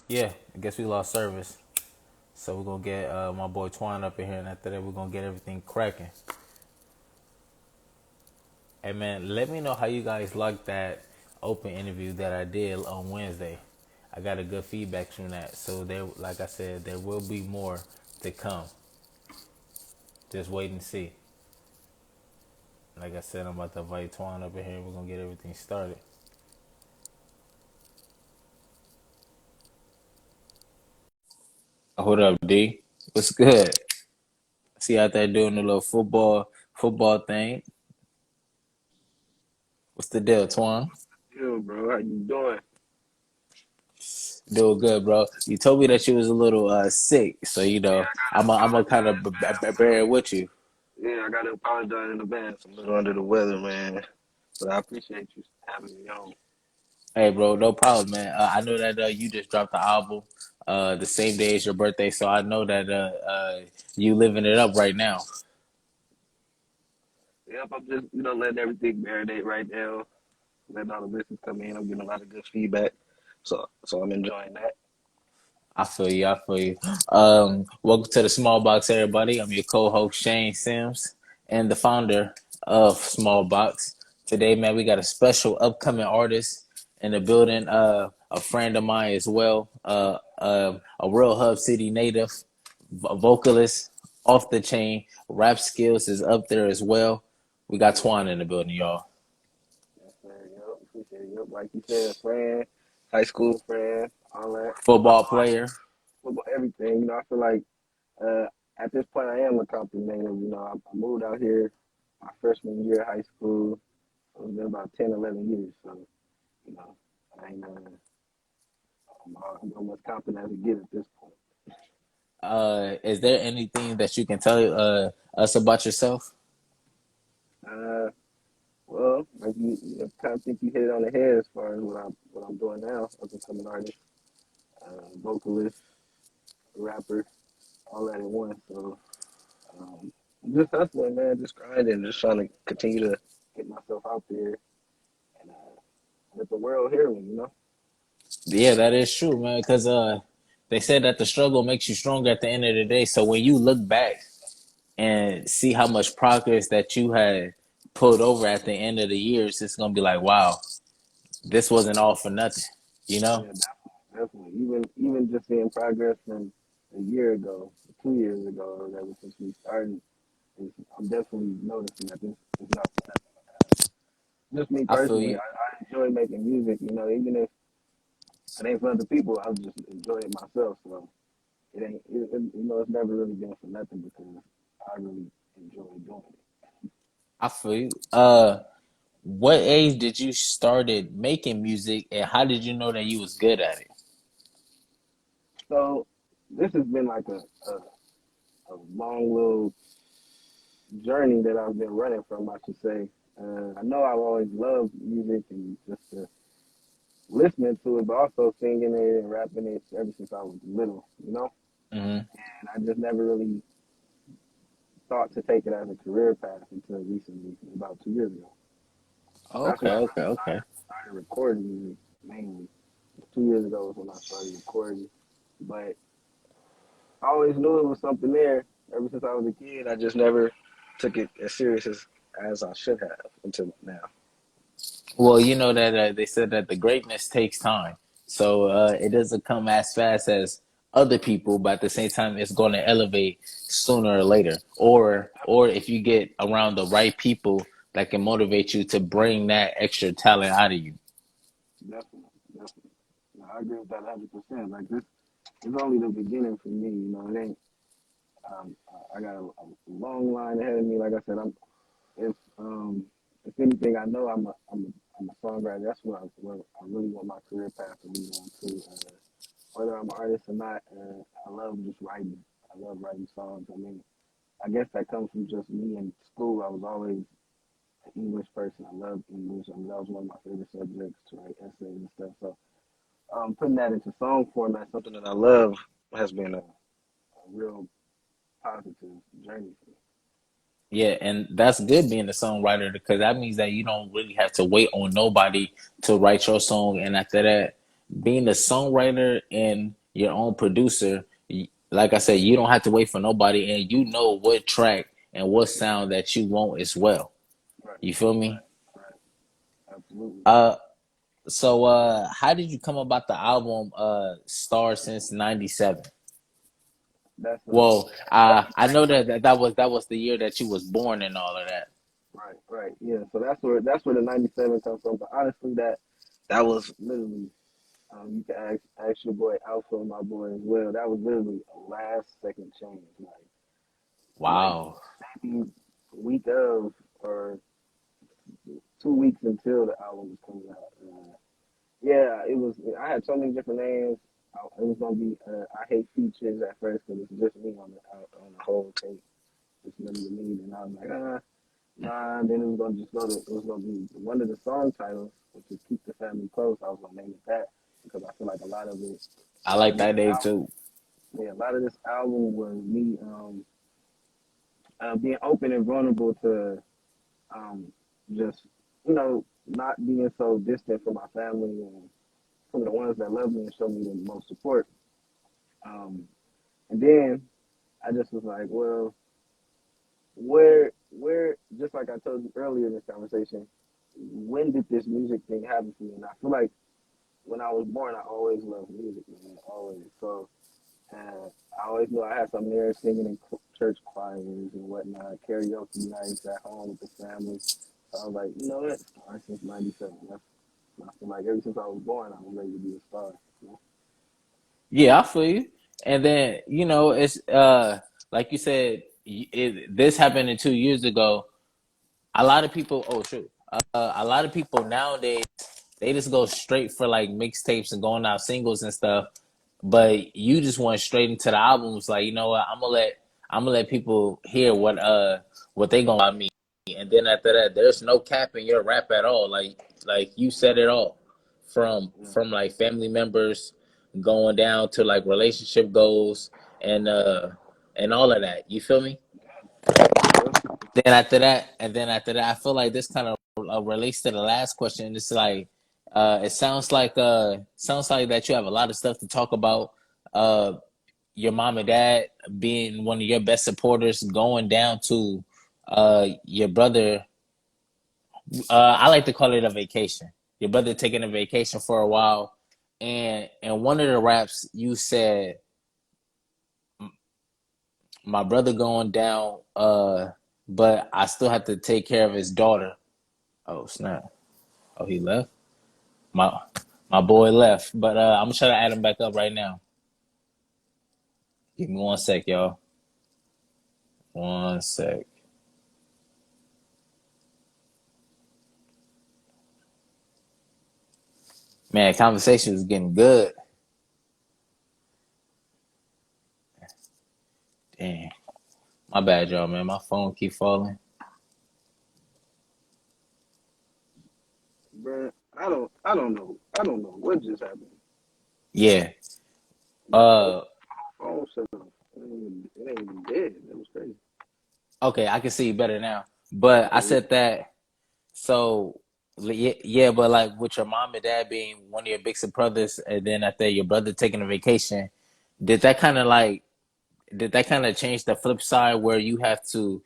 Yeah, I guess we lost service. So we're gonna get my boy Twine up in here, and after that, we're gonna get everything cracking. Hey man, let me know how you guys like that open interview that I did on Wednesday. I got a good feedback from that. So there, like I said, there will be more to come. Just wait and see. Like I said, I'm about to invite Twine up in here. We're gonna get everything started. Hold up, D. What's good? See out there doing a little football thing. What's the deal, Twine? Yo, bro, how you doing? Doing good, bro. You told me that you was a little sick, so Yeah, I'm a kind of bear it with you. I gotta apologize in advance. I'm a little under the weather, man, but I appreciate you having me on. Hey, bro, no problem, man. I know that you just dropped the album the same day as your birthday, so I know that you living it up right now. Yep, I'm just letting everything marinate right now, letting all the listens come in. I'm getting a lot of good feedback, so I'm enjoying that. I feel you. I feel you. Welcome to the Small Box, everybody. I'm your co-host Shane Sims and the founder of Small Box. Today, man, we got a special upcoming artist in the building. A friend of mine as well. A real Hub City native, vocalist, off the chain. Rap skills is up there as well. We got Twan in the building, y'all. Yes, sir. Yep, appreciate it. Yep, like you said, a friend, high school friend, all that. I Football feel like player. football, everything. I feel like uh, at this point I am a Compton native. I moved out here my freshman year of high school. It's been about 10, 11 years. So, you know, I ain't, I'm almost confident as it get at this point. Is there anything that you can tell us about yourself? Uh, well, like you kind of think you hit it on the head as far as what I'm doing now, up and coming artist, vocalist, rapper, all that in one. So, um, just hustling, man, just grinding, just trying to continue to get myself out there and let the world hear me. Yeah, that is true, man. Because they said that the struggle makes you stronger at the end of the day. So when you look back and see how much progress that you had pulled over at the end of the years, it's gonna be like, wow, this wasn't all for nothing, you know? Yeah, definitely. Even just seeing progress from a year ago, 2 years ago, or whatever, since we started, I'm definitely noticing that this is not for nothing. Just me I feel personally, you. I enjoy making music. Even if it ain't for other people, I just enjoy it myself. So it ain't, it's never really been for nothing because I really enjoy doing it. I feel you. What age did you started making music, and how did you know that you was good at it? So this has been like a long little journey that I've been running from, I should say. I know I've always loved music and just listening to it, but also singing it and rapping it ever since I was little. Hmm. And I just never really thought to take it as a career path until recently, about 2 years ago. That's when Okay, I okay, really okay. started recording music mainly. 2 years ago was when I started recording, but I always knew it was something there. Ever since I was a kid, I just never took it as serious as I should have until now. Well, you know that they said that the greatness takes time, so it doesn't come as fast as other people, but at the same time, it's going to elevate sooner or later. Or if you get around the right people that can motivate you to bring that extra talent out of you. Definitely, definitely. No, I agree with that 100%. Like this is only the beginning for me. It ain't. I got a long line ahead of me. Like I said, if um if anything, I know I'm a songwriter. That's where I really want my career path to lead on to. Whether I'm an artist or not, I love just writing. I love writing songs. I mean, I guess that comes from just me in school. I was always an English person. I loved English. I mean, that was one of my favorite subjects to write essays and stuff. So, putting that into song format, something that I love, has been a real positive journey for me. Yeah, and that's good being a songwriter because that means that you don't really have to wait on nobody to write your song, and after that, being a songwriter and your own producer, like I said, you don't have to wait for nobody, and you know what track and what sound that you want as well. Right, You feel right, me? right. Absolutely. Uh, how did you come about the album Star Since '97? That's Well, that's I know that was the year that you was born and all of that. right, right. Yeah. So that's where the '97 comes from. But honestly, that was literally you can ask your boy Alpha, my boy as well. That was literally a last second change. Like Wow. maybe week of or 2 weeks until the album was coming out. Yeah, it was. I had so many different names. It was gonna be I hate features at first because it's just me on the whole tape. It's literally me, and I was like, nah. And then it was gonna just go to. It was gonna be one of the song titles, which is "Keep the Family Close." I was gonna name it that because I feel like I a lot like of this that name album, too. yeah, a lot of this album was me being open and vulnerable to um just not being so distant from my family and from the ones that love me and show me the most support. Um, and then I just was like, well, just like I told you earlier in this conversation, when did this music thing happen for me? And I feel like when I was born, I always loved music, man, always. So I always knew I had something there, singing in church choirs and whatnot, karaoke nights at home with the family. So I was like, you know what? Star since '97. I feel like ever since I was born, I was ready to be a star. You know? Yeah, I feel you. And then it's like you said, this happened 2 years ago. A lot of people, oh shoot, a lot of people nowadays they just go straight for like mixtapes and going out singles and stuff. But you just went straight into the albums. Like, you know what? I'm gonna let people hear what they gonna about me. And then after that, there's no cap in your rap at all. Like you said it all, Yeah. from like family members going down to like relationship goals and all of that. You feel me? Yeah. Then after that, I feel like this kind of relates to the last question. It's like, it sounds like that you have a lot of stuff to talk about. Uh, your mom and dad being one of your best supporters, going down to your brother. I like to call it a vacation. Your brother taking a vacation for a while, and one of the raps you said, my brother going down, but I still have to take care of his daughter. Oh snap! Oh, he left. My my boy left, but I'm gonna try to add him back up right now. Give me 1 sec, y'all. 1 sec. Man, conversation is getting good. Damn, my bad, y'all. Man, my phone keep falling. Bruh, I don't know what just happened. Yeah. My whole Uh. phone shut off. It ain't even dead. It was crazy. Okay, I can see you better now. But I Oh yeah. said that. So yeah, yeah, but like with your mom and dad being one of your big brothers, and then after your brother taking a vacation, did that kind of like did that kind of change the flip side where you have to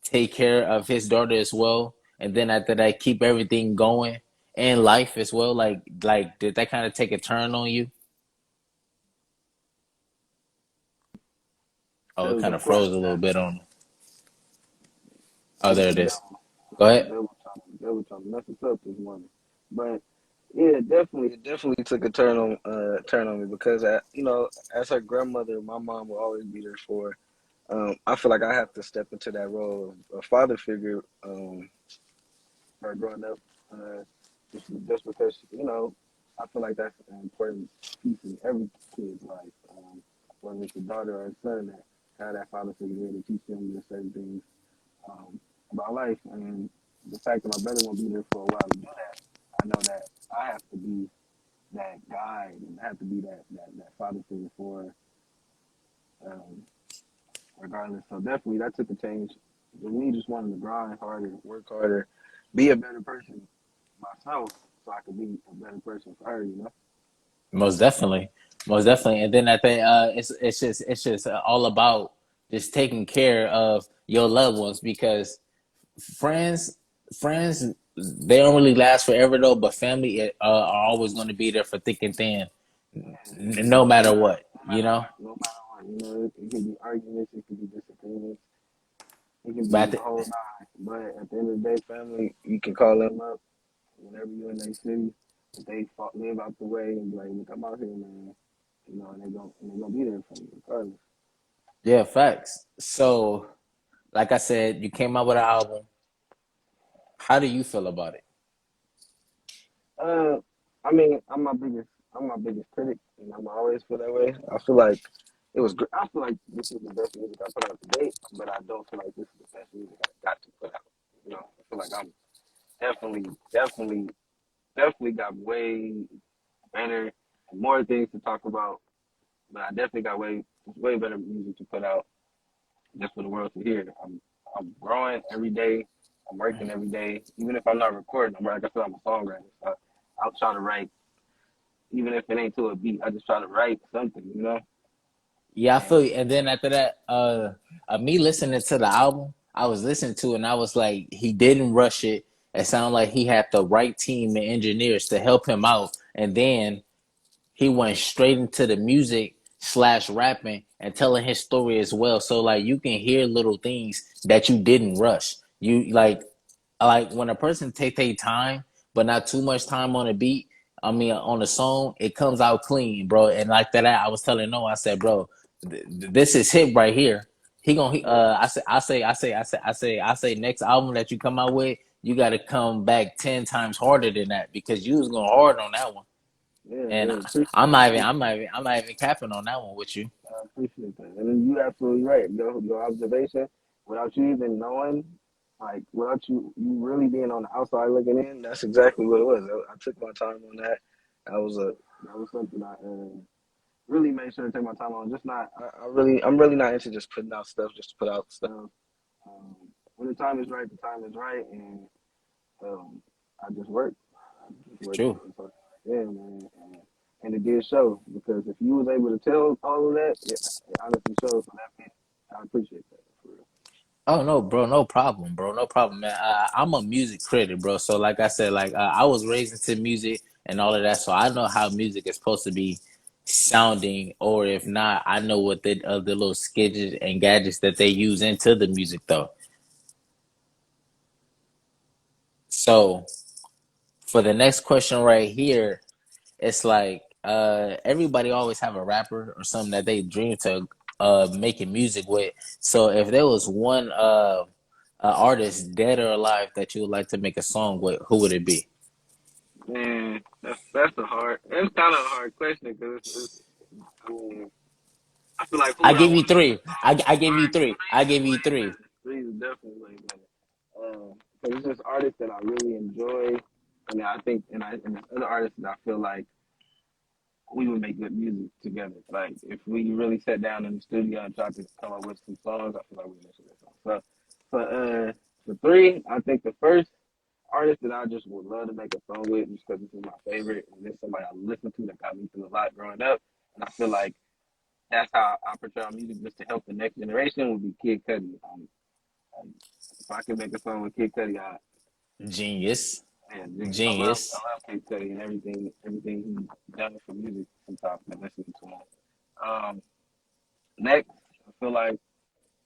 take care of his daughter as well, and then after that keep everything going in life as well? Like did that kind of take a turn on you? Oh, That it was kind of unfortunate. froze a little bit on. Oh, Yeah, there the it is. devil, Go the ahead. devil trying to mess us up this morning. But yeah, it definitely took a turn on me because as her grandmother, my mom will always be there for. I feel like I have to step into that role of a father figure. Her growing up, uh, just because I feel like that's an important piece in every kid's life, whether it's a daughter or a son, that have that father figure there to teach them the certain things um, about life. And the fact that my brother won't be there for a while to do that, I know that I have to be that guide and I have to be that father figure for um, regardless. So definitely that took a change. With me just wanting to grind harder, work harder, be a better person myself, so I could be a better person for her. Most definitely, most definitely. And then I think it's just all about just taking care of your loved ones because friends friends they don't really last forever though, but family are always going to be there for thick and thin, no matter what, No you matter know. what, no matter what. You know, it can be arguments, it can be disagreements, it can be But the whole nine. But at the end of the day, family, you can call them up whenever you're in their city. If they live out the way and be like, look, I'm out here, man. You know, and they gonna be there for you regardless. yeah, facts. So, like I said, you came out with an album. How do you feel about it? Uh, I mean, I'm my biggest critic, and I'm always feel that way. I feel like it was. I feel like this is the best music I put out to date, but I don't feel like this is the best music I got to put out. You know, I feel like I'm definitely, definitely, definitely got way better and more things to talk about. But I definitely got way better music to put out just for the world to hear. I'm growing every day. I'm working every day. Even if I'm not recording, like I said, I'm a songwriter. So I'll try to write, even if it ain't to a beat. I just try to write something, you know. Yeah, I feel And you. And then after that, me listening to the album, I was listening to it and I was like, he didn't rush it. It sounded like he had the right team and engineers to help him out. And then he went straight into the music slash rapping and telling his story as well. So like you can hear little things that you didn't rush. You like when a person take their time, but not too much time on a beat. I mean, on a song, it comes out clean, bro. And like that, I was telling Noah, I said, bro, this is hit right here. He gonna, yeah, I say, next album that you come out with, you got to come back 10 times harder than that because you was going hard on that one. yeah, And yeah. Appreciate that. I'm not even capping on that one with you. I appreciate that. And you're absolutely right. Your observation, without you even knowing, like without you really being on the outside looking in, that's exactly what it was. I took my time on that. That was something I really made sure to take my time on. Just not. I'm really not into just putting out stuff just to put out stuff. Um, when the time is right, the time is right, and um, I just work. I just work. True. Yeah, man. And it did show because if you was able to tell all of that, it honestly shows. So that means I appreciate that for real. Oh no, bro, no problem, bro, no problem, man. I'm a music critic, bro. So like I said, like I was raised into music and all of that, so I know how music is supposed to be sounding, or if not, I know what the little sketches and gadgets that they use into the music, though. So for the next question right here, it's like everybody always have a rapper or something that they dream to making music with. So if there was one artist, dead or alive, that you would like to make a song with, who would it be? Man, that's a hard. It's kind of a hard question because I mean, I feel like who I would I give you want to make three. a song with? I give you Three, three. three I is give you way three. better. Three is definitely way better. Because it's just artists that I really enjoy, and I think, and there's other artists that I feel like we would make good music together. Like if we really sat down in the studio and tried to come up with some songs, I feel like we would make some good songs. So for three, I think the first artist that I just would love to make a song with, just because this is my favorite and this is somebody I listened to that got me through a lot growing up, and I feel like that's how I portray our music just to help the next generation would be Kid Cudi. If I could make a song with Kid Cudi, Genius. man, Genius. I love Kid Cudi and everything he's done for music since I've been listening to him. Um, Next, I feel like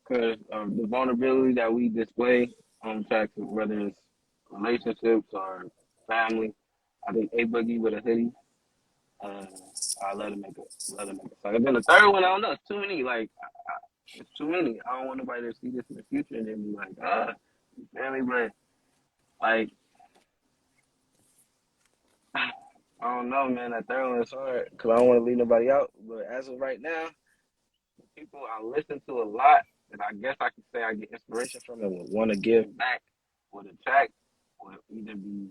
because of the vulnerability that we display on tracks, whether it's relationships or family, I think A Boogie with a hoodie. Uh, I love to make a song. And then the third one, I don't know, it's too many. Like, it's too many. I don't want nobody to see this in the future and then be like, family, but like, I don't know, man. That third one is hard because I don't want to leave nobody out. But as of right now, people I listen to a lot that I guess I could say I get inspiration from and would want to give back with a track would either be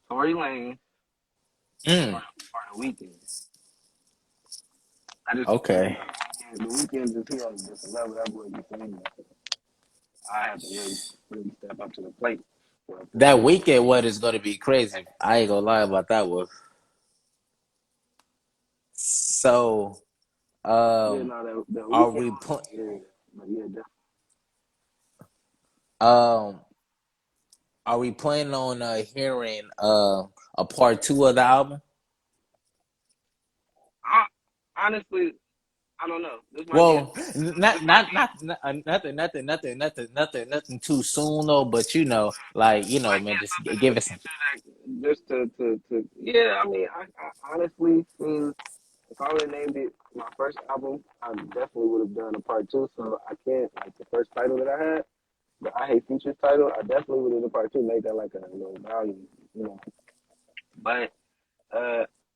Tory Lane Mm, or The Weeknd. I just feel okay. like The Weeknd just here on a different level. That boy be singing. I have to really step up to the plate for That him. weekend one is gonna be crazy. I ain't gonna lie about that one. So, Yeah, um, no, the are weekend we one, pl- yeah, but yeah, um are we planning on hearing a part two of the album? honestly, I don't know. This might be a Well, nothing too soon though. But like man, yeah, just something in give the us some. future that just to yeah. I mean, I honestly feel if I would have named it my first album, I definitely would have done a part two. So I can't like the first title that I had, the I Hate Future title. I definitely would have done part two, make that like a little volume, you know. But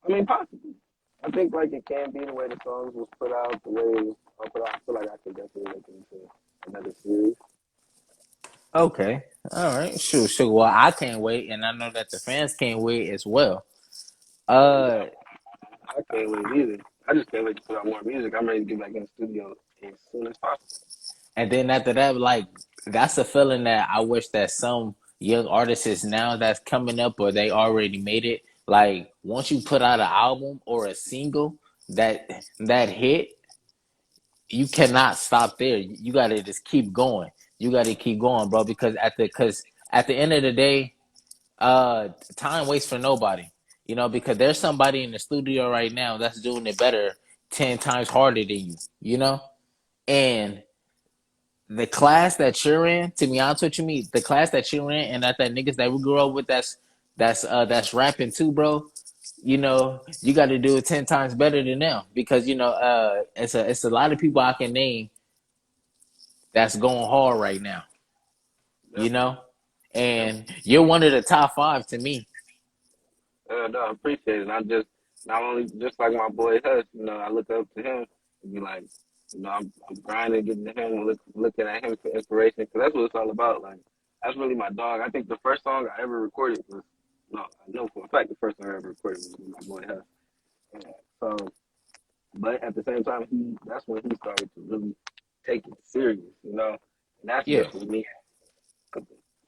I mean, possibly. I think like it can be the way the songs was put out, the way it was put out. I feel like I could definitely look into another series. Okay, all right, sure. Well, I can't wait, and I know that the fans can't wait as well. Yeah, Uh, definitely. I can't wait either. I just can't wait to put out more music. I'm ready to get back in the studio as soon as possible. and then after that, like that's a feeling that I wish that some young artists is now that's coming up or they already made it. Like once you put out an album or a single that hit, you cannot stop there. You got to just keep going. You got to keep going, bro. Because at the end of the day, uh, time waits for nobody. Because there's somebody in the studio right now that's doing it better 10 times harder than you. And the class that you're in, to be honest with you, the class that you're in, and that niggas that we grew up with, that's rapping too, bro. You got to do it 10 times better than them because it's a lot of people I can name that's going hard right now. You Definitely, know, definitely. and you're one of the top five to me. No, I appreciate it. I just not only just like my boy Hush, I look up to him and be like, I'm grinding, getting to him, looking at him for inspiration because that's what it's all about. Like that's really my dog. I think the first song I ever recorded was no, I know for a fact the first song I ever recorded was with my boy Hush. Yeah. So, but at the same time, that's when he started to really take it serious. And that's Yeah. just with me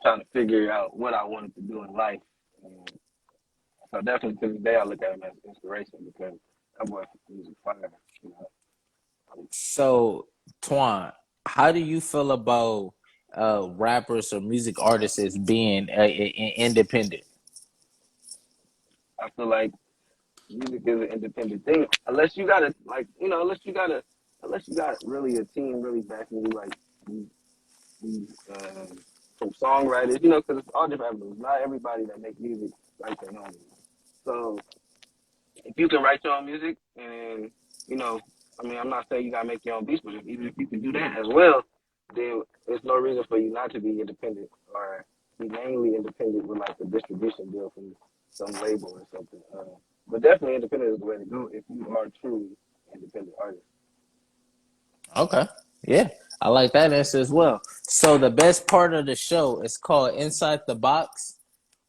trying to figure out what I wanted to do in life. And so definitely to this day, I look at him as inspiration because that boy music fire. You know? So, Twan, how do you feel about rappers or music artists as being independent? I feel like music is an independent thing, unless you got to like, unless you got really a team really backing you, like these from songwriters, because it's all different avenues. Not everybody that make music write their own. So if you can write your own music and you know I mean I'm not saying you gotta make your own beats, but even if you can do that as well, then there's no reason for you not to be independent or be mainly independent with like a distribution deal from some label or something. But definitely independent is the way to go if you are truly independent artist. Okay. Yeah. I like that answer as well. So the best part of the show is called Inside the Box,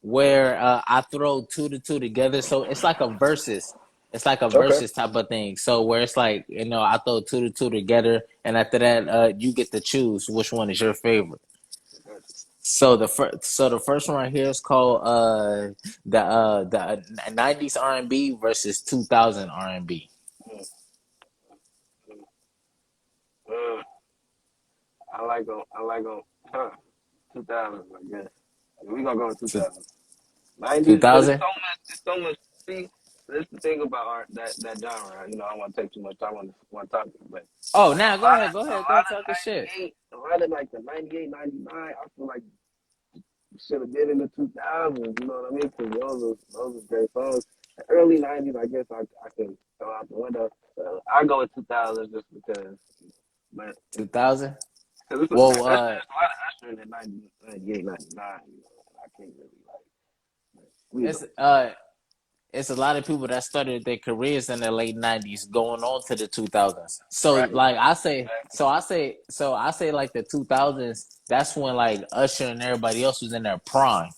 where I throw two to two together. So it's like a versus. It's like a Okay. versus type of thing. So where it's like, I throw two to two together, and after that, you get to choose which one is your favorite. So the first one right here is called the 90s R&B versus 2000 R&B. Mm, mm, mm. I like 'em, huh? 2000, I guess. We gonna go with 2000. 90s, but it's 2000. so much. It's so much. See, that's the thing about art that genre. I don't want to take too much time on this one topic, but Oh, a now go lot ahead, of go a ahead, go lot of talk your shit. 98, a lot of like the 98, 99. I feel like should have been in the 2000s. You know what I mean? Because those are great songs. The early 90s, I guess I can throw out the window. I go with 2000s just because, but 2000. because Well, there's a lot of Usher in the 90, 98, 99. I can't really like. We go it's with 2000. uh it's a lot of people that started their careers in the late 90s going on to the 2000s. So Right. like I say, Exactly. so I say like the 2000s, that's when like Usher and everybody else was in their prime.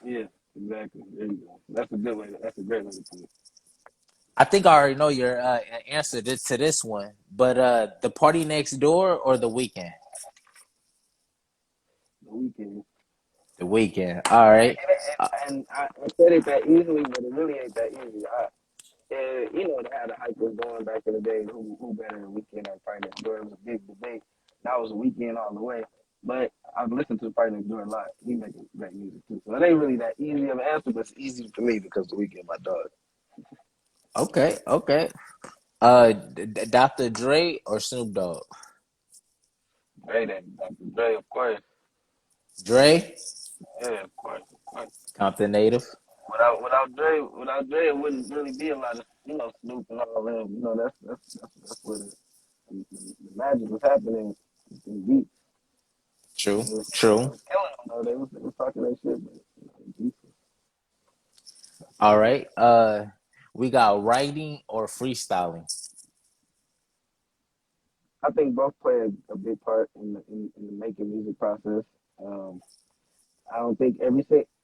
Yeah, exactly. There you go. That's a good way. That's a great way to put it. I think I already know your answer to this one, but the Party Next Door or the Weekend? The weekend. The Weekend. All right. And I said it that easily, but it really ain't that easy. you know, they had the hype was going back in the day. Who better than Weeknd or Party Next Door? It was a big debate. That was a Weeknd all the way. But I've listened to Party Next Door a lot. He makes great music too. So it ain't really that easy of an answer, but it's easy for me because the Weeknd my dog. Okay, okay. Dr. Dre or Snoop Dogg? Dre, that Dr. Dre, of course. Dre, Yeah, of course, of course. Compton native. Without Dre, it wouldn't really be a lot of Snoop and all them. You know, that's where the magic was happening. In beats. True, They true. was killing them though. They was talking that shit, but beats. All right. We got writing or freestyling. I think both play a big part in the making music process. Um, I don't think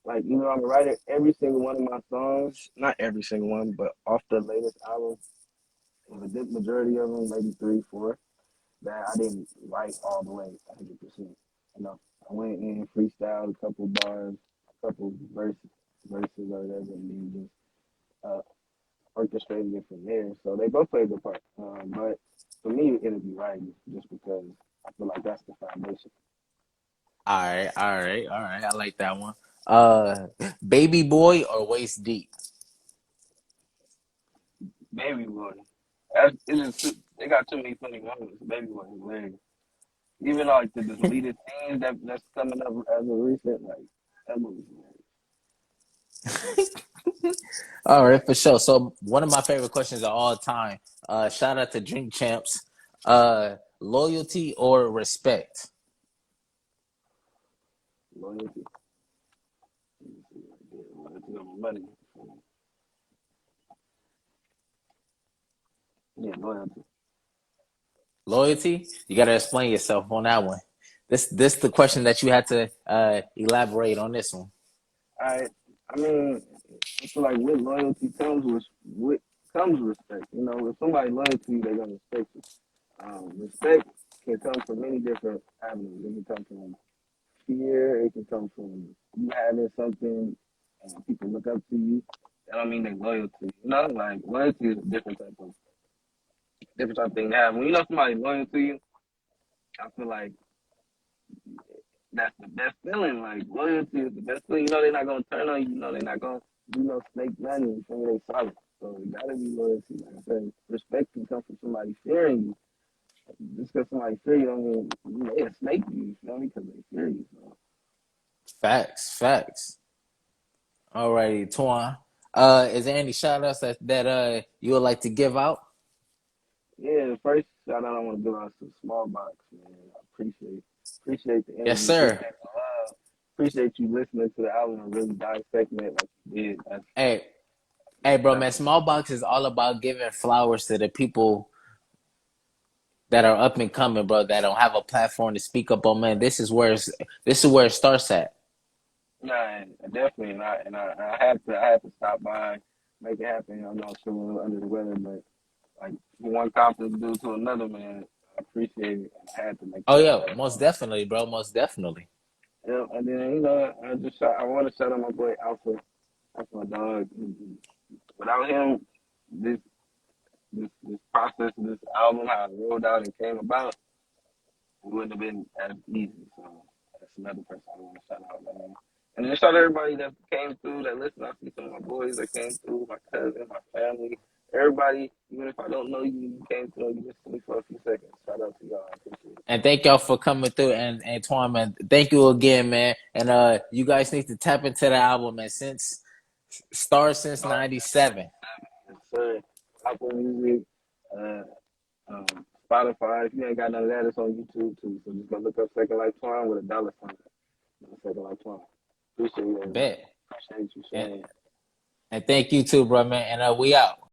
like even though I'm a writer, every single one of my songs, not every single one, but off the latest album, a good majority of them, maybe three, four, that I didn't write all the way 100%. You know, I went in, freestyled a couple bars, a couple verses or whatever, and then just orchestrated it from there. So they both play a good part. But for me, it'll be writing just because I feel like that's the foundation. All right, all right, all right. I like that one. Uh, Baby Boy or Waist Deep? Baby Boy, it's just they got too many funny moments. Baby Boy is hilarious. Even like the deleted scenes that's coming up as a recent, like that movie's hilarious. All right, for sure. So one of my favorite questions of all time. Shout out to Drink Champs. Loyalty or respect? Loyalty. Let me see right there. Loyalty over money. Yeah, loyalty. Loyalty? You got to explain yourself on that one. This the question that you had to elaborate on this one. I mean, I feel like with loyalty comes respect. You know, if somebody loyal to you, they're gonna respect you. Respect can come from many different avenues. It can come from fear. It can come from you having something and people look up to you. I don't mean they're loyal to you. You know, like loyalty is a different type of thing to have. When you know somebody's loyal to you, I feel like that's the best feeling. Like loyalty is the best feeling. You know they're not gonna turn on you. You know they're not gonna do no snake money. You feel me? They solid. So you gotta be loyalty. Like I said, respect can come from somebody fearing you. Just because somebody fear you, don't mean they a snake you. You feel me? Because they fear you. So. Facts, facts. Alrighty, Twan. Is there any shout outs that you would like to give out? Yeah, the first shout out I want to give out to Small Box, man. I appreciate the Yes, energy, appreciate sir. the love, appreciate you listening to the album and really dissecting it like you did. Hey, hey, bro, man. That's Small Box is all about giving flowers to the people that are up and coming, bro. That don't have a platform to speak up on. Man, this is where it starts at. nah, definitely, I had to stop by, make it happen. I'm not sure we under the weather, but like one confidence due to another, man. I appreciate it. I had to make Oh that yeah, happen. most definitely, bro. Most definitely. Yeah, and then I want to shout out my boy Alpha. That's my dog. Without him, this this process of this album, how it rolled out and came about, it wouldn't have been as easy. So that's another person I want to shout out, man. And then shout out everybody that came through, that listened. I see some of my boys that came through, my cousin, my family, everybody. Even if I don't know you, you came through. You listened to me for a few seconds. Shout out to y'all. I appreciate it. And thank y'all for coming through. And Twan, man, thank you again, man. And you guys need to tap into the album, man. Since '97. Yes, sir. Apple Music, uh, um, Spotify. If you ain't got none of that, it's on YouTube too. So just go look up Second Life Twine with a dollar sign. Second Life Twine. Appreciate you, everybody. Bet. Appreciate you And, sharing. and thank you too, bro, man. And we out.